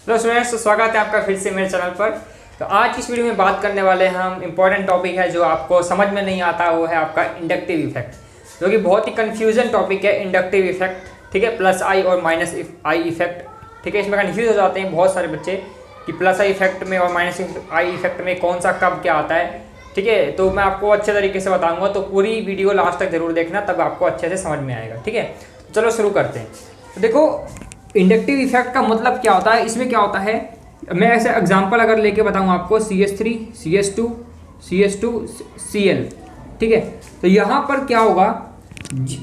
Hello students, स्वागत है आपका फिर से मेरे चैनल पर। तो आज इस वीडियो में बात करने वाले हैं हम इम्पॉर्टेंट टॉपिक है जो आपको समझ में नहीं आता, वो है आपका इंडक्टिव इफेक्ट, जो कि बहुत ही कंफ्यूजन टॉपिक है। इंडक्टिव इफेक्ट, ठीक है, प्लस आई और माइनस आई इफेक्ट, ठीक है। इसमें कंफ्यूज हो जाते हैं बहुत सारे बच्चे कि प्लस आई इफेक्ट में और माइनस आई इफेक्ट में कौन सा कब क्या आता है, ठीक है। तो मैं आपको अच्छे तरीके से बताऊँगा, तो पूरी वीडियो लास्ट तक जरूर देखना, तब आपको अच्छे से समझ में आएगा, ठीक है। तो चलो शुरू करते हैं। तो देखो, इंडक्टिव इफेक्ट का मतलब क्या होता है, इसमें क्या होता है, मैं ऐसे एग्जांपल अगर लेके बताऊं आपको, CH3 CH2 CH2 Cl, ठीक है। तो यहाँ पर क्या होगा,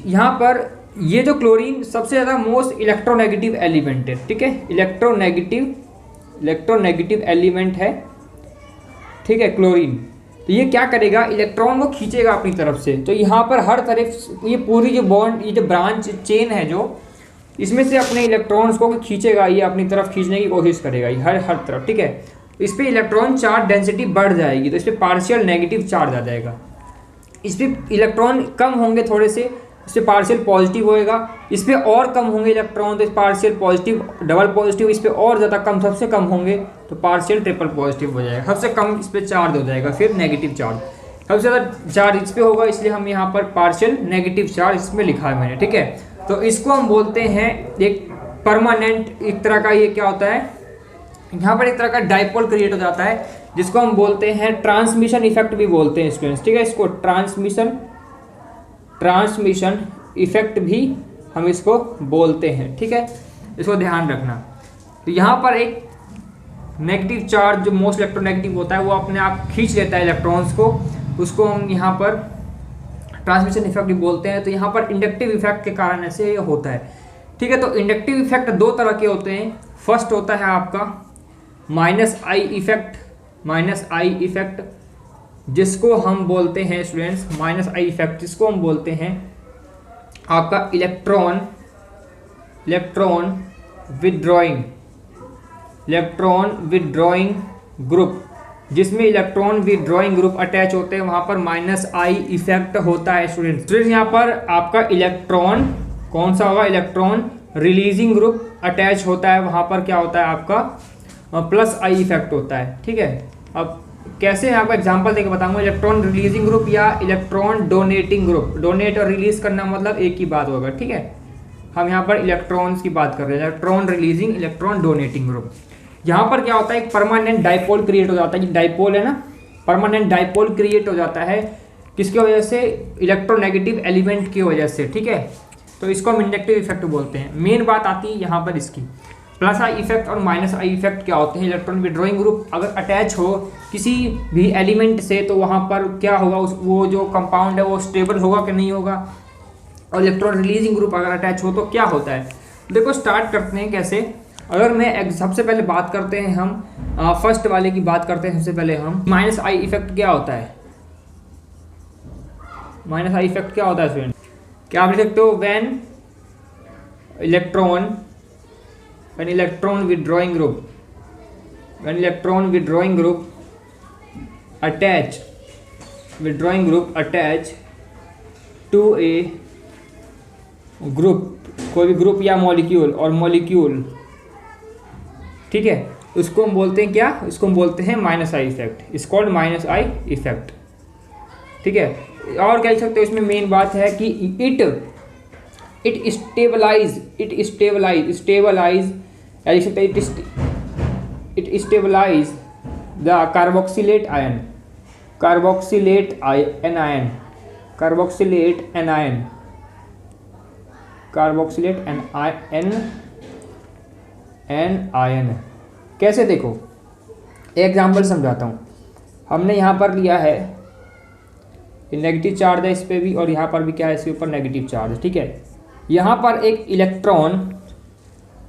यहाँ पर ये जो क्लोरीन सबसे ज़्यादा मोस्ट इलेक्ट्रोनेगेटिव एलिमेंट है, ठीक है। इलेक्ट्रोनेगेटिव एलिमेंट है, ठीक है, क्लोरीन। तो ये क्या करेगा, इलेक्ट्रॉन को खींचेगा अपनी तरफ से। तो यहाँ पर हर तरफ ये पूरी जो बॉन्ड, ये जो ब्रांच चेन है, जो इसमें से अपने इलेक्ट्रॉन्स को खींचेगा, ये अपनी तरफ खींचने की कोशिश करेगा ये हर तरफ, ठीक है। तो इस पर इलेक्ट्रॉन चार्ज डेंसिटी बढ़ जाएगी, तो इस पर पार्शियल नेगेटिव चार्ज आ जाएगा। इस पर इलेक्ट्रॉन कम होंगे थोड़े से, इस पर पार्शियल पॉजिटिव होएगा। इस पर और कम होंगे इलेक्ट्रॉन, तो पार्शियल पॉजिटिव, डबल पॉजिटिव। इस पर और ज़्यादा कम, सबसे कम होंगे तो पार्शियल ट्रिपल पॉजिटिव हो जाएगा। सबसे कम इस पर चार्ज हो जाएगा, फिर नेगेटिव चार्ज। सबसे ज़्यादा चार्ज इस पर होगा, इसलिए हम यहाँ पर पार्शियल नेगेटिव चार्ज इसमें लिखा है मैंने, ठीक है। तो इसको हम बोलते हैं एक परमानेंट, एक तरह का ये क्या होता है, यहाँ पर एक तरह का डाइपोल क्रिएट हो जाता है, जिसको हम बोलते हैं ट्रांसमिशन इफेक्ट भी बोलते हैं स्टूडेंट्स, ठीक है। इसको ट्रांसमिशन इफेक्ट भी हम इसको बोलते हैं, ठीक है। इसको ध्यान रखना। तो यहाँ पर एक नेगेटिव चार्ज जो मोस्ट इलेक्ट्रोनेगेटिव होता है, वो अपने आप खींच लेता है इलेक्ट्रॉन्स को, उसको हम यहाँ पर ट्रांसमिशन इफेक्ट भी बोलते हैं। तो यहाँ पर इंडक्टिव इफेक्ट के कारण ऐसे होता है, ठीक है। तो इंडक्टिव इफेक्ट दो तरह के होते हैं। फर्स्ट होता है आपका माइनस आई इफेक्ट, जिसको हम बोलते हैं स्टूडेंट्स, माइनस आई इफेक्ट, जिसको हम बोलते हैं आपका इलेक्ट्रॉन विदड्रॉइंग ग्रुप, जिसमें इलेक्ट्रॉन विदड्रॉइंग ग्रुप अटैच होते हैं, वहां पर माइनस आई इफेक्ट होता है स्टूडेंट्स। यहाँ पर आपका इलेक्ट्रॉन कौन सा होगा, इलेक्ट्रॉन रिलीजिंग ग्रुप अटैच होता है, वहां पर क्या होता है आपका प्लस आई इफेक्ट होता है, ठीक है। अब कैसे आपको एग्जांपल देकर बताऊंगा, इलेक्ट्रॉन रिलीजिंग ग्रुप या इलेक्ट्रॉन डोनेटिंग ग्रुप। डोनेट और रिलीज करना मतलब एक ही बात होगा, ठीक है। हम यहाँ पर इलेक्ट्रॉन्स की बात कर रहे हैं, electron releasing, electron donating group. यहाँ पर क्या होता है, एक परमानेंट डाइपोल क्रिएट हो जाता है। डाइपोल है ना, परमानेंट डाइपोल क्रिएट हो जाता है, किसकी वजह से, इलेक्ट्रोनेगेटिव एलिमेंट की वजह से, ठीक है। तो इसको हम इंडक्टिव इफेक्ट बोलते हैं। मेन बात आती है यहाँ पर इसकी, प्लस आई इफेक्ट और माइनस आई इफेक्ट क्या होते हैं। इलेक्ट्रॉन विड्रॉइंग ग्रुप अगर अटैच हो किसी भी एलिमेंट से, तो वहाँ पर क्या होगा, वो जो कंपाउंड है वो स्टेबल होगा कि नहीं होगा। और इलेक्ट्रॉन रिलीजिंग ग्रुप अगर अटैच हो तो क्या होता है। देखो स्टार्ट करते हैं कैसे। अगर मैं सबसे पहले बात करते हैं, हम फर्स्ट वाले की बात करते हैं सबसे पहले हम। माइनस आई इफेक्ट क्या होता है, माइनस आई इफेक्ट क्या होता है स्टूडेंट, क्या आप लिख सकते हो, when electron withdrawing group attach to a group, कोई भी ग्रुप या मॉलिक्यूल, ठीक है। उसको हम बोलते हैं क्या, इसको हम बोलते हैं minus I effect. It's called minus I effect, ठीक है। और क्या लिख सकते हो, इसमें मेन बात है कि it stabilise the carboxylate ion. कैसे, देखो एग्जाम्पल समझाता हूँ। हमने यहाँ पर लिया है नेगेटिव चार्ज है इस पे भी, और यहाँ पर भी क्या है, इसके ऊपर नेगेटिव चार्ज, ठीक है। यहाँ पर एक इलेक्ट्रॉन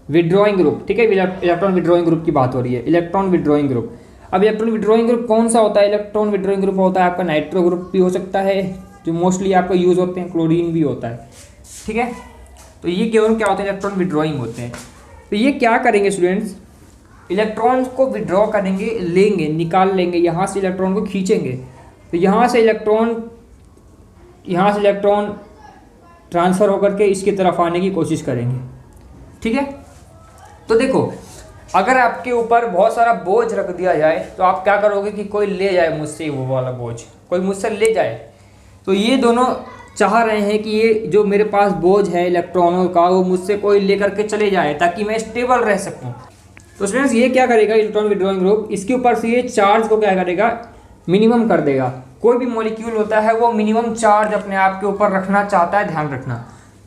विड्रॉइंग ग्रुप, ठीक है, इलेक्ट्रॉन विड्रॉइंग ग्रुप की बात हो रही है, इलेक्ट्रॉन विड्रॉइंग ग्रुप। अब इलेक्ट्रॉन विड्रॉइंग ग्रुप कौन सा होता है, इलेक्ट्रॉन विड्रॉइंग ग्रुप होता है आपका नाइट्रो ग्रुप भी हो सकता है, जो मोस्टली आपका यूज़ होते हैं, क्लोरीन भी होता है, ठीक है। तो ये केवल क्या होते हैं, इलेक्ट्रॉन विड्रॉइंग होते हैं। तो ये क्या करेंगे स्टूडेंट्स, इलेक्ट्रॉन्स को विड्रॉ करेंगे, लेंगे, निकाल लेंगे, यहाँ से इलेक्ट्रॉन को खींचेंगे। तो यहाँ से इलेक्ट्रॉन ट्रांसफ़र होकर के इसकी तरफ आने की कोशिश करेंगे, ठीक है। तो देखो अगर आपके ऊपर बहुत सारा बोझ रख दिया जाए तो आप क्या करोगे कि कोई ले जाए मुझसे वो वाला बोझ, कोई मुझसे ले जाए। तो ये दोनों चाह रहे हैं कि ये जो मेरे पास बोझ है इलेक्ट्रॉनों का वो मुझसे कोई लेकर के चले जाए ताकि मैं स्टेबल रह सकूं। तो स्टूडेंट्स ये क्या करेगा इलेक्ट्रॉन विड्रॉइंग ग्रुप, इसके ऊपर से ये चार्ज को क्या करेगा, मिनिमम कर देगा। कोई भी मॉलिक्यूल होता है वो मिनिमम चार्ज अपने आप के ऊपर रखना चाहता है, ध्यान रखना,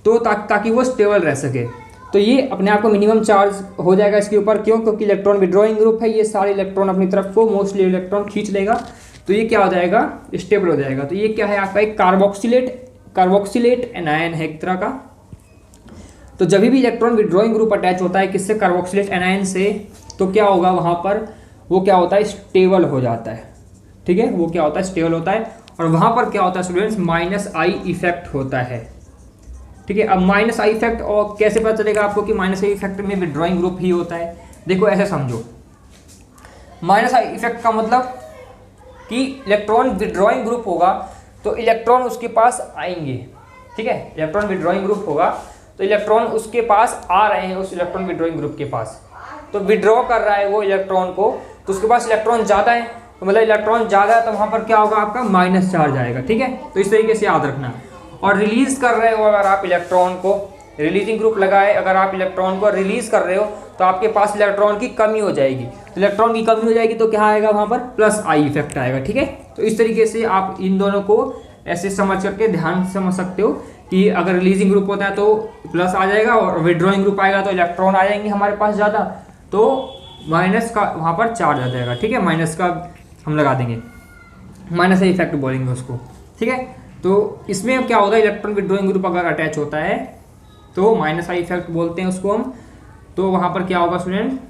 तो ताकि वो स्टेबल रह सके। तो ये अपने आप को मिनिमम चार्ज हो जाएगा इसके ऊपर, क्यों? क्योंकि इलेक्ट्रॉन विड्रॉइंग ग्रुप है, ये सारे इलेक्ट्रॉन अपनी तरफ को मोस्टली इलेक्ट्रॉन खींच लेगा, तो ये क्या हो जाएगा, स्टेबल हो जाएगा। तो ये क्या है आपका एक कार्बोक्सिलेट एनायन है एक तरह का। तो जब भी इलेक्ट्रॉन विड्रॉइंग ग्रुप अटैच होता है किससे, कार्बोक्सिलेट एनायन से, तो क्या होगा वहाँ पर, वो क्या होता है, स्टेबल हो जाता है। ठीक है, वो क्या होता है, स्टेबल होता है। और वहाँ पर क्या होता है स्टूडेंट्स, -I इफेक्ट होता है। ठीक है, अब -I इफेक्ट और कैसे पता चलेगा आपको कि -I इफेक्ट में विड्रॉइंग ग्रुप ही होता है? देखो ऐसे समझो, -I इफेक्ट का मतलब कि इलेक्ट्रॉन विड्रॉइंग ग्रुप होगा तो इलेक्ट्रॉन उसके पास आएंगे। ठीक है, इलेक्ट्रॉन विड्रॉइंग ग्रुप होगा तो इलेक्ट्रॉन उसके पास आ रहे हैं, उस इलेक्ट्रॉन विड्रॉइंग ग्रुप के पास, तो विड्रॉ कर रहा है वो इलेक्ट्रॉन को, तो उसके पास इलेक्ट्रॉन ज़्यादा है, तो मतलब इलेक्ट्रॉन ज़्यादा है तो वहाँ पर क्या होगा आपका माइनस चार्ज आएगा। ठीक है, तो इस तरीके से याद रखना। और रिलीज़ कर रहे हो अगर आप इलेक्ट्रॉन को, रिलीजिंग ग्रुप लगाए, अगर आप इलेक्ट्रॉन को रिलीज़ कर रहे हो तो आपके पास इलेक्ट्रॉन की कमी हो जाएगी, तो इलेक्ट्रॉन की कमी हो जाएगी तो क्या आएगा वहाँ पर, +I इफेक्ट आएगा। ठीक है, तो इस तरीके से आप इन दोनों को ऐसे समझ करके ध्यान से समझ सकते हो कि अगर रिलीजिंग ग्रुप होता है तो प्लस आ जाएगा और विड्रॉइंग ग्रुप आएगा तो इलेक्ट्रॉन आ जाएंगे हमारे पास ज़्यादा, तो माइनस का वहाँ पर चार्ज आ जाएगा। ठीक है, माइनस का हम लगा देंगे, -I इफेक्ट बोलेंगे उसको। ठीक है, तो इसमें क्या होगा, इलेक्ट्रॉन विड्रॉइंग ग्रुप अगर अटैच होता है तो -I इफेक्ट बोलते हैं उसको हम। तो वहाँ पर क्या होगा स्टूडेंट,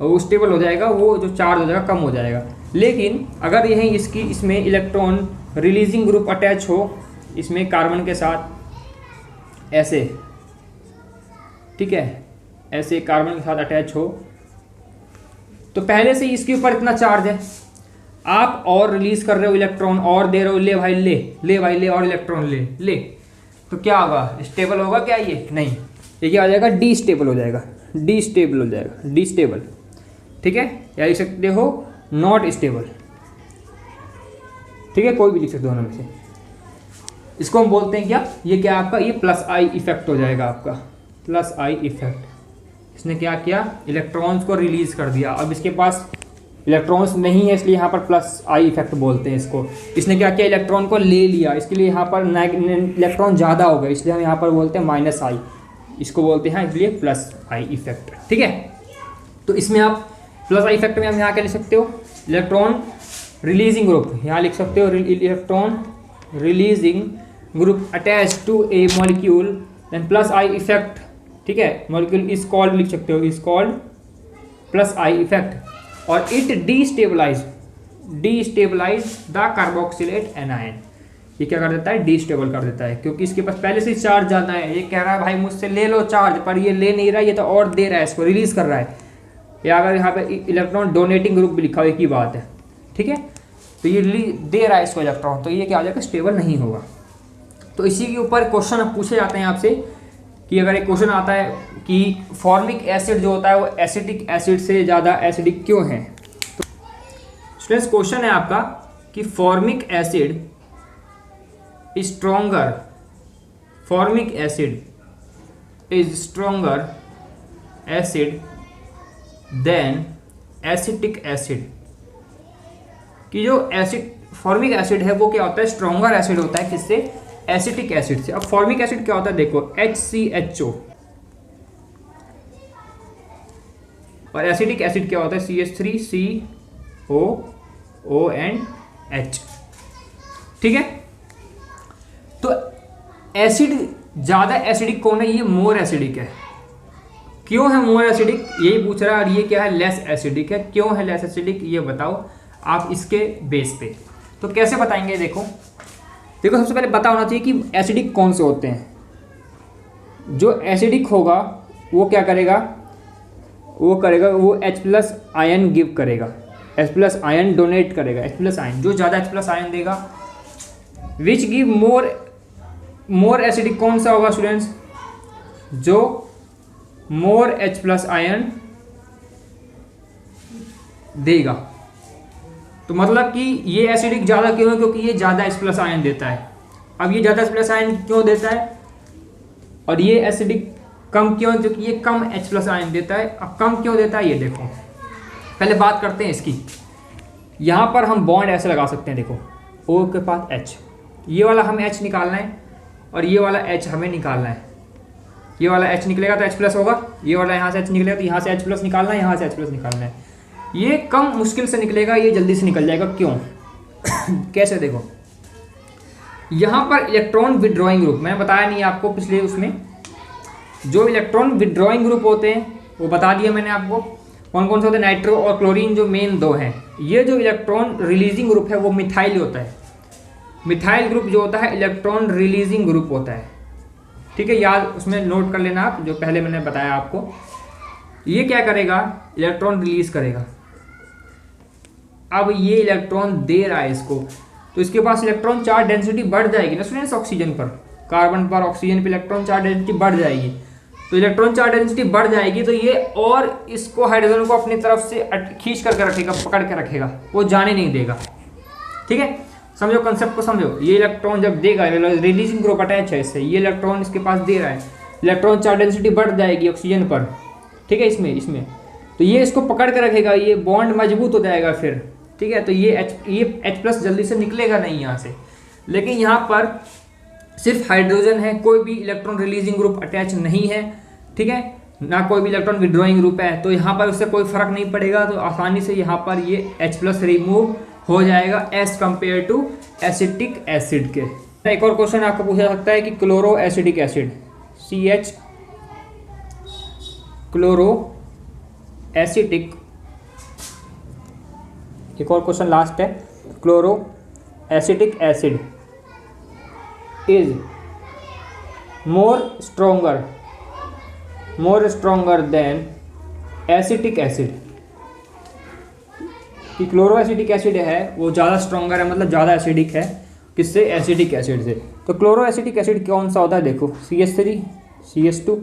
वो स्टेबल हो जाएगा, वो जो चार्ज हो जाएगा कम हो जाएगा। लेकिन अगर यहीं इसमें इलेक्ट्रॉन रिलीजिंग ग्रुप अटैच हो, इसमें कार्बन के साथ ऐसे, ठीक है, ऐसे कार्बन के साथ अटैच हो, तो पहले से ही इसके ऊपर इतना चार्ज है, आप और रिलीज कर रहे हो इलेक्ट्रॉन और दे रहे हो, ले भाई ले भाई ले और इलेक्ट्रॉन ले, तो क्या होगा, स्टेबल होगा क्या ये? नहीं, ये क्या हो जाएगा, डिस्टेबल हो जाएगा, डिस्टेबल। ठीक है, या लिख सकते हो नॉट स्टेबल। ठीक है, कोई भी लिख सकते हो दोनों में से। इसको हम बोलते हैं क्या, ये क्या आपका, ये +I इफेक्ट हो जाएगा आपका, +I इफेक्ट। इसने क्या किया, इलेक्ट्रॉन्स को रिलीज कर दिया। अब इसके पास इलेक्ट्रॉन्स नहीं है इसलिए यहाँ पर +I इफेक्ट बोलते हैं इसको। इसने क्या किया, इलेक्ट्रॉन को ले लिया, इसके लिए यहाँ पर इलेक्ट्रॉन ज़्यादा हो गए, इसलिए हम यहाँ पर बोलते हैं -I, इसको बोलते हैं इसलिए +I इफेक्ट। ठीक है, तो इसमें आप +I इफेक्ट में हम यहाँ क्या लिख सकते हो, इलेक्ट्रॉन रिलीजिंग ग्रुप, यहाँ लिख सकते हो electron releasing group attach to a molecule, then +I effect. ठीक है, मॉलिक्यूल इज कॉल्ड, लिख सकते हो इज कॉल्ड +I इफेक्ट, और it destabilise the carboxylate anion. ये क्या कर देता है, डिस्टेबल कर देता है, क्योंकि इसके पास पहले से चार्ज ज़्यादा है। ये कह रहा है भाई मुझसे ले लो चार्ज, पर ये ले नहीं रहा है, ये तो और दे रहा है, इसको रिलीज कर रहा है। या अगर यहाँ पे इलेक्ट्रॉन डोनेटिंग ग्रुप भी लिखा हुआ, एक ही बात है। ठीक है, तो ये दे रहा है इसको इलेक्ट्रॉन, तो ये क्या हो जाएगा, स्टेबल नहीं होगा। तो इसी के ऊपर क्वेश्चन पूछे जाते हैं आपसे कि अगर एक क्वेश्चन आता है कि फॉर्मिक एसिड जो होता है वो एसिटिक एसिड से ज़्यादा एसिडिक क्यों है, तो स्टूडेंट्स क्वेश्चन है आपका कि formic acid is stronger acid than acetic acid, कि जो फॉर्मिक एसिड है वो क्या होता है, स्ट्रोंगर एसिड होता है किससे, एसिटिक एसिड से। अब फॉर्मिक एसिड क्या होता है, देखो HCHO, और एसिटिक एसिड क्या होता है, CH3COONH। ठीक है, तो एसिड ज़्यादा एसिडिक कौन है, ये मोर एसिडिक है। क्यों है मोर एसिडिक, यही पूछ रहा है। और ये क्या है, लेस एसिडिक है। क्यों है लेस एसिडिक, ये बताओ आप इसके बेस पे। तो कैसे बताएंगे, देखो सबसे पहले पता होना चाहिए कि एसिडिक कौन से होते हैं। जो एसिडिक होगा वो क्या करेगा, वो H+ आयन गिव करेगा, H+ आयन डोनेट करेगा, H+ आयन, जो ज़्यादा H+ आयन देगा। विच गिव मोर एसिडिक कौन सा होगा स्टूडेंट्स, जो मोर H+ आयन देगा। तो मतलब कि ये एसिडिक ज़्यादा क्यों है, क्योंकि ये ज़्यादा H+ आयन देता है। अब ये ज़्यादा H+ आयन क्यों देता है और ये एसिडिक कम क्यों, क्योंकि ये कम H+ आयन देता है। अब कम क्यों देता है ये देखो, पहले बात करते हैं इसकी। यहाँ पर हम बॉन्ड ऐसे लगा सकते हैं, देखो O के पास H, ये वाला हमें H निकालना है और ये वाला H हमें निकालना है। ये वाला H निकलेगा तो H+ होगा, ये वाला यहाँ से H निकलेगा तो यहाँ से H+ निकालना है, यहाँ से H+ निकालना है। ये कम मुश्किल से निकलेगा, ये जल्दी से निकल जाएगा। क्यों कैसे देखो, यहाँ पर इलेक्ट्रॉन विड्रॉइंग ग्रुप, मैंने बताया नहीं आपको पिछले उसमें, जो इलेक्ट्रॉन विड्रॉइंग ग्रुप होते हैं वो बता दिया मैंने आपको कौन कौन से होते हैं, नाइट्रो और क्लोरीन जो मेन दो हैं। ये जो इलेक्ट्रॉन रिलीजिंग ग्रुप है वो मिथाइल होता है। मिथाइल ग्रुप जो होता है इलेक्ट्रॉन रिलीजिंग ग्रुप होता है, ठीक है, याद उसमें नोट कर लेना आप, जो पहले मैंने बताया आपको। ये क्या करेगा, इलेक्ट्रॉन रिलीज करेगा। अब ये इलेक्ट्रॉन दे रहा है इसको, तो इसके पास इलेक्ट्रॉन चार्ज डेंसिटी बढ़ जाएगी ना स्टूडेंट्स, ऑक्सीजन पर, कार्बन पर ऑक्सीजन पर इलेक्ट्रॉन चार्ज डेंसिटी बढ़ जाएगी। तो इलेक्ट्रॉन चार्ज डेंसिटी बढ़ जाएगी तो ये और इसको हाइड्रोजन को अपनी तरफ से खींच करके रखेगा, पकड़ के रखेगा, वो जाने नहीं देगा। ठीक है, समझो कंसेप्ट को समझो। ये इलेक्ट्रॉन जब देगा, रिलीजिंग ग्रुप अटैच है इससे, ये इलेक्ट्रॉन इसके पास दे रहा है, इलेक्ट्रॉन चार्ज डेंसिटी बढ़ जाएगी ऑक्सीजन पर, ठीक है, इसमें तो ये इसको पकड़ के रखेगा, ये बॉन्ड मजबूत हो जाएगा फिर, ठीक है। तो ये H+ जल्दी से निकलेगा नहीं यहाँ से। लेकिन यहाँ पर सिर्फ हाइड्रोजन है, कोई भी इलेक्ट्रॉन रिलीजिंग ग्रुप अटैच नहीं है, ठीक है, ना कोई भी इलेक्ट्रॉन विड्रॉइंग ग्रुप है, तो यहाँ पर उससे कोई फर्क नहीं पड़ेगा। तो आसानी से यहाँ पर ये H+ रिमूव हो जाएगा as compare to acetic acid के। एक और क्वेश्चन आपको पूछा सकता है कि chloro acidic acid, CH chloro acetic, एक और क्वेश्चन लास्ट है, chloro acetic acid is more stronger than acetic acid, कि क्लोरो एसिडिक एसिड है वो ज़्यादा स्ट्रोंगर है, मतलब ज़्यादा एसिडिक है, किससे, एसिडिक एसिड से। तो क्लोरो एसिडिक एसिड कौन सा होता है, देखो CH3 CH2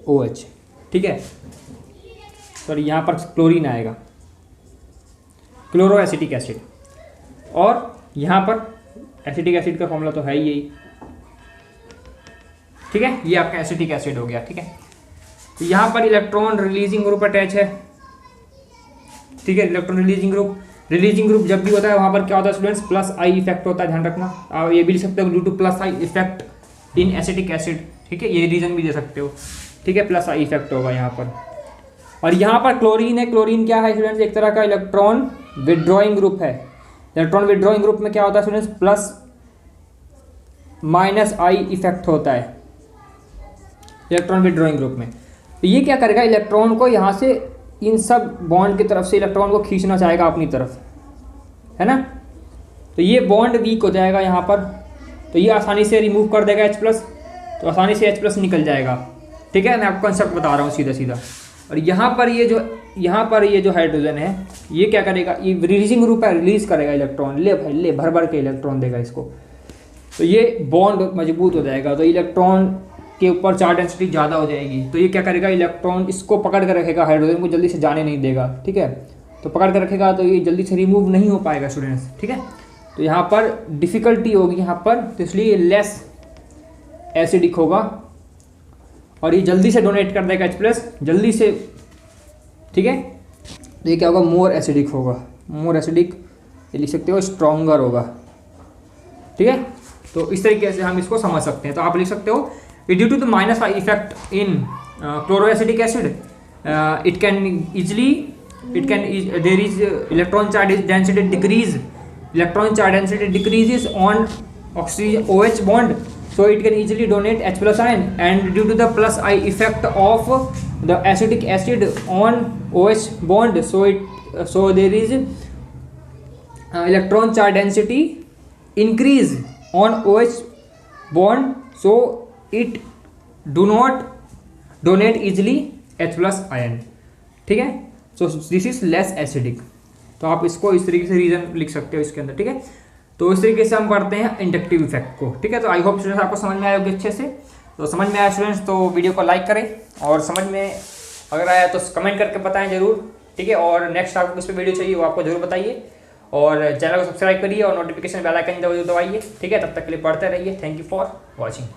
COH, ठीक है, सॉरी यहाँ पर क्लोरीन आएगा, क्लोरो एसिटिक एसिड। और यहाँ पर एसिटिक एसिड का फॉर्मूला तो है ही यही, ठीक है, ये आपका एसिटिक एसिड हो गया, ठीक है। तो यहाँ पर इलेक्ट्रॉन रिलीजिंग ग्रुप अटैच है, ठीक है, इलेक्ट्रॉन रिलीजिंग ग्रुप जब भी होता है वहाँ पर क्या होता है स्टूडेंट्स, +I इफेक्ट होता है, ध्यान रखना। आप ये भी लिख सकते हो due to +I effect in acetic acid, ठीक है, ये रीजन भी दे सकते हो, ठीक है, +I इफेक्ट होगा यहाँ पर। और यहाँ पर क्लोरीन है, क्लोरीन क्या है स्टूडेंट्स, एक तरह का इलेक्ट्रॉन विड्रॉइंग ग्रुप है। इलेक्ट्रॉन विड्रॉइंग ग्रुप में क्या होता है स्टूडेंट्स, +I इफेक्ट होता है इलेक्ट्रॉन विड्रॉइंग ग्रुप में। तो ये क्या करेगा, इलेक्ट्रॉन को यहाँ से इन सब बॉन्ड की तरफ से इलेक्ट्रॉन को खींचना चाहेगा अपनी तरफ, है ना। तो ये बॉन्ड वीक हो जाएगा यहाँ पर, तो ये आसानी से रिमूव कर देगा H+, तो आसानी से H+ निकल जाएगा, ठीक है, मैं आपको कंसेप्ट बता रहा हूँ सीधा। और यहाँ पर ये जो हाइड्रोजन है ये क्या करेगा, ये रिलीजिंग ग्रुप है, रिलीज करेगा इलेक्ट्रॉन, ले भाई ले, भर के इलेक्ट्रॉन देगा इसको, तो ये बॉन्ड मजबूत हो जाएगा, तो इलेक्ट्रॉन के ऊपर चार्ज डेंसिटी ज़्यादा हो जाएगी। तो ये क्या करेगा, इलेक्ट्रॉन इसको पकड़ कर रखेगा, हाइड्रोजन को जल्दी से जाने नहीं देगा, ठीक है, तो पकड़ कर रखेगा तो ये जल्दी से रिमूव नहीं हो पाएगा स्टूडेंट्स, ठीक है। तो यहाँ पर डिफ़िकल्टी होगी यहाँ पर, तो इसलिए लेस एसिडिक होगा और ये जल्दी से डोनेट कर देगा H+, जल्दी से, ठीक है। तो ये क्या होगा, मोर एसिडिक होगा, मोर एसिडिक, ये लिख सकते हो स्ट्रॉन्गर होगा, ठीक है। तो इस तरीके से हम इसको समझ सकते हैं। तो आप लिख सकते हो due to the -I effect in chloroacetic acid it can there is electron charge density decrease, electron charge density decreases on oxygen OH bond, so it can easily donate H+ ion, and due to the +I effect of the acidic acid on OH bond, so there is electron charge density increase on OH bond, so it do not donate easily H+ ion, ठीक है। So this is less acidic. तो आप इसको इस तरीके से reason लिख सकते हो इसके अंदर, ठीक है। तो इस तरीके से हम पढ़ते हैं इंडक्टिव इफेक्ट को, ठीक है। तो आई होप स्टूडेंट्स आपको समझ में आया होगा अच्छे से। तो समझ में आया स्टूडेंट्स तो वीडियो को लाइक करें, और समझ में अगर आया तो कमेंट करके बताएं जरूर, ठीक है। और नेक्स्ट आपको किस पे वीडियो चाहिए वो आपको जरूर बताइए, और चैनल को सब्सक्राइब करिए और नोटिफिकेशन बेल आइकन दबाइए, ठीक है। तब तक के लिए पढ़ते रहिए। Thank you for watching.